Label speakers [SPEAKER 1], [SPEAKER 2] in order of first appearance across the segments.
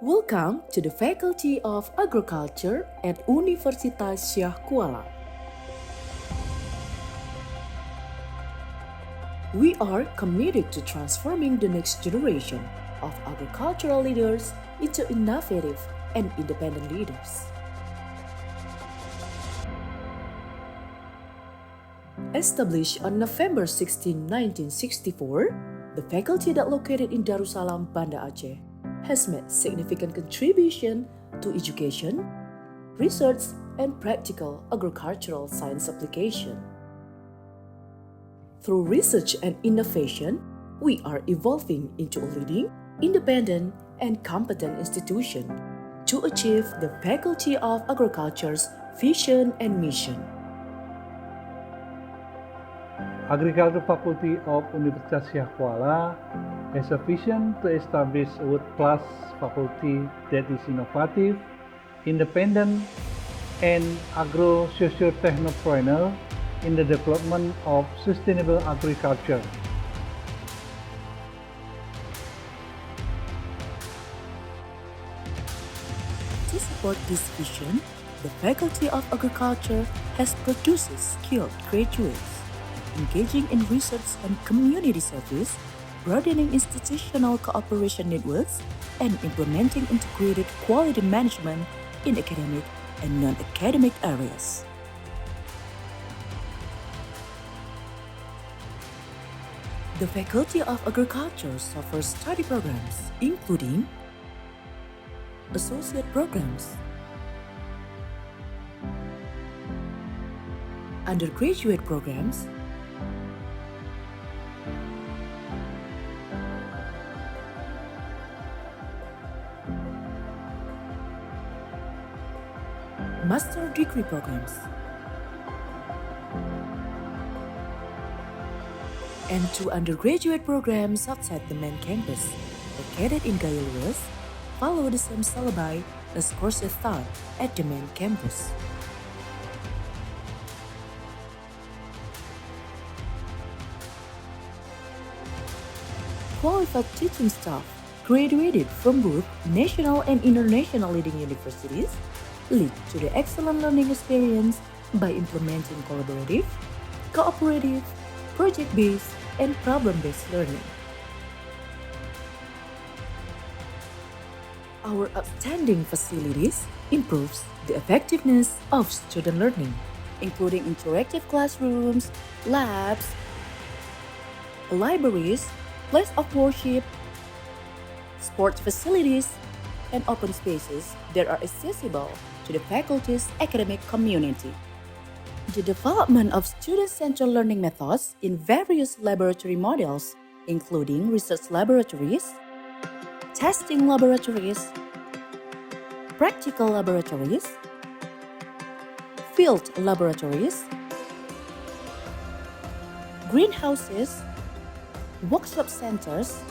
[SPEAKER 1] Welcome to the Faculty of Agriculture at Universitas Syiah Kuala. We are committed to transforming the next generation of agricultural leaders into innovative and independent leaders. Established on November 16, 1964, the faculty that located in Darussalam, Banda Aceh, has made significant contribution to education, research, and practical agricultural science application. Through research and innovation, we are evolving into a leading, independent, and competent institution to achieve the Faculty of Agriculture's vision and mission.
[SPEAKER 2] Agriculture Faculty of Universitas Syiah Kuala has a vision to establish a world-class faculty that is innovative, independent, and agro-socio-technopreneur in the development of sustainable agriculture.
[SPEAKER 1] To support this vision, the Faculty of Agriculture has produced skilled graduates, engaging in research and community service, broadening institutional cooperation networks, and implementing integrated quality management in academic and non-academic areas. The Faculty of Agriculture offers study programs including associate programs, undergraduate programs, master degree programs, and 2 undergraduate programs outside the main campus, located in Gaya Luas, follow the same syllabi as courses taught at the main campus. Qualified teaching staff graduated from both national and international leading universities lead to the excellent learning experience by implementing collaborative, cooperative, project-based, and problem-based learning. Our outstanding facilities improves the effectiveness of student learning, including interactive classrooms, labs, libraries, place of worship, sports facilities, and open spaces that are accessible to the faculty's academic community. The development of student-centered learning methods in various laboratory models, including research laboratories, testing laboratories, practical laboratories, field laboratories, greenhouses, workshop centers,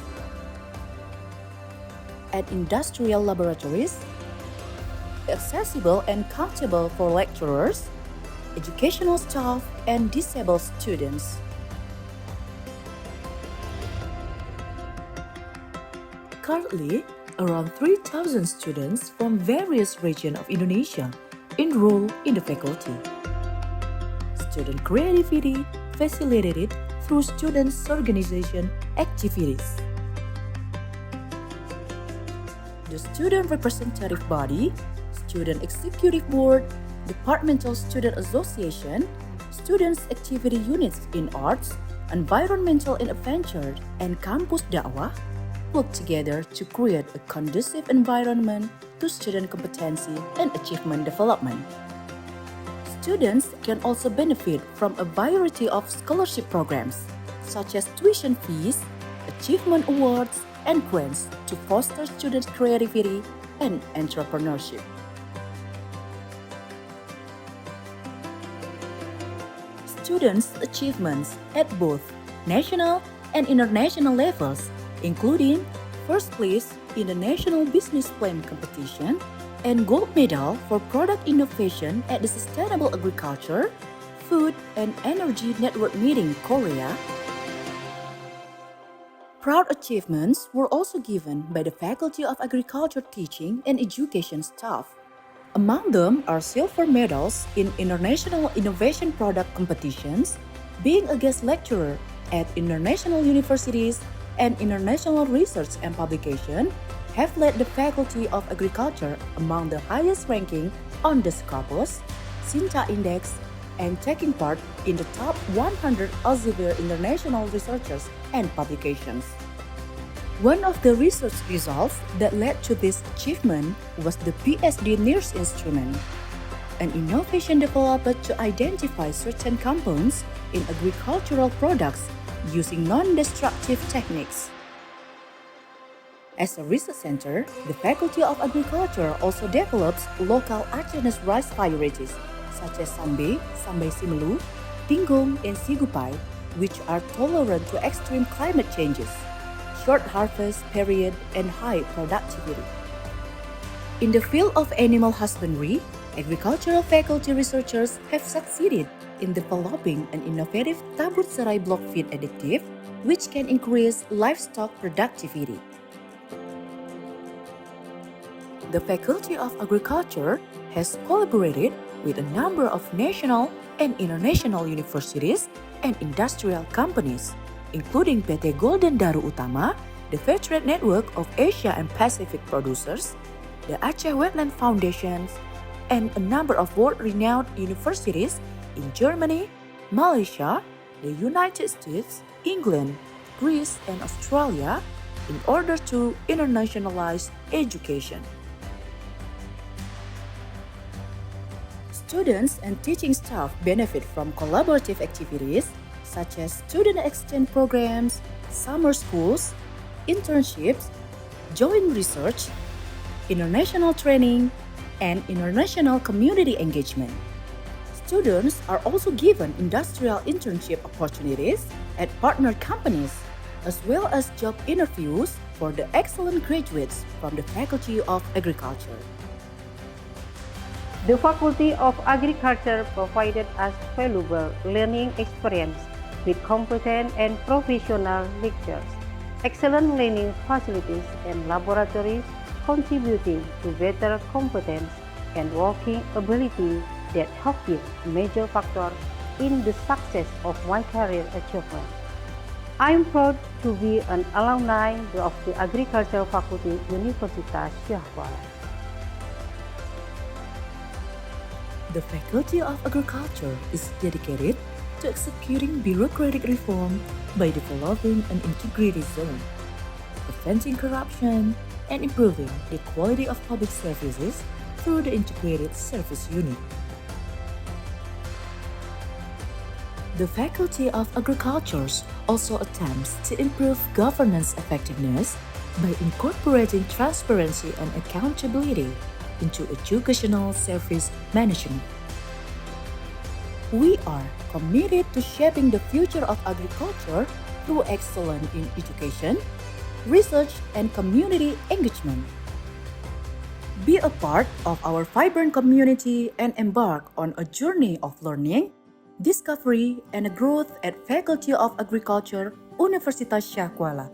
[SPEAKER 1] and industrial laboratories, accessible and comfortable for lecturers, educational staff, and disabled students. Currently, around 3,000 students from various regions of Indonesia enroll in the faculty. Student creativity facilitated through students' organization activities. The Student Representative Body, Student Executive Board, Departmental Student Association, Students' Activity Units in Arts, Environmental and Adventure, and Campus Dakwah work together to create a conducive environment to student competency and achievement development. Students can also benefit from a variety of scholarship programs, such as tuition fees, achievement awards, and grants to foster student creativity and entrepreneurship. Students' achievements at both national and international levels, including first place in the National Business Plan Competition and gold medal for product innovation at the Sustainable Agriculture, Food and Energy Network meeting Korea, Proud achievements were also given by the Faculty of Agriculture teaching and education staff. Among them are silver medals in international innovation product competitions, being a guest lecturer at international universities and international research and publication, have led the Faculty of Agriculture among the highest ranking on the Scopus, Sinta Index, and taking part in the top 100 Elsevier international researchers and publications. One of the research results that led to this achievement was the PSD NIRS instrument, an innovation developed to identify certain compounds in agricultural products using non-destructive techniques. As a research center, the Faculty of Agriculture also develops local Aceh's rice varieties such as Sambe, Sambai Simelu, Tinggung, and Sigupai, which are tolerant to extreme climate changes, short harvest period, and high productivity. In the field of animal husbandry, agricultural faculty researchers have succeeded in developing an innovative tabur serai block feed additive which can increase livestock productivity. The Faculty of Agriculture has collaborated with a number of national and international universities and industrial companies, including PT Golden Daru Utama, the Fair Trade Network of Asia and Pacific Producers, the Aceh Wetland Foundations, and a number of world-renowned universities in Germany, Malaysia, the United States, England, Greece, and Australia in order to internationalize education. Students and teaching staff benefit from collaborative activities such as student exchange programs, summer schools, internships, joint research, international training, and international community engagement. Students are also given industrial internship opportunities at partner companies, as well as job interviews for the excellent graduates from the Faculty of Agriculture.
[SPEAKER 3] The Faculty of Agriculture provided us valuable learning experience with competent and professional lecturers, excellent learning facilities and laboratories contributing to better competence and working ability that have been a major factor in the success of my career achievement. I am proud to be an alumni of the Agriculture Faculty, Universitas Syiah Kuala.
[SPEAKER 1] The Faculty of Agriculture is dedicated to executing bureaucratic reform by developing an integrated zone, preventing corruption, and improving the quality of public services through the Integrated Service Unit. The Faculty of Agriculture also attempts to improve governance effectiveness by incorporating transparency and accountability into educational service management. We are committed to shaping the future of agriculture through excellence in education, research, and community engagement. Be a part of our vibrant community and embark on a journey of learning, discovery, and growth at Faculty of Agriculture, Universitas Syiah Kuala.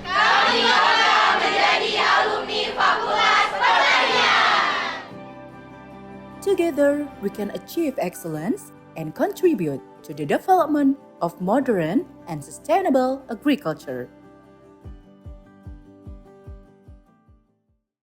[SPEAKER 4] Kami bangga menjadi alumni Fakultas Pertanian.
[SPEAKER 1] Together, we can achieve excellence and contribute to the development of modern and sustainable agriculture.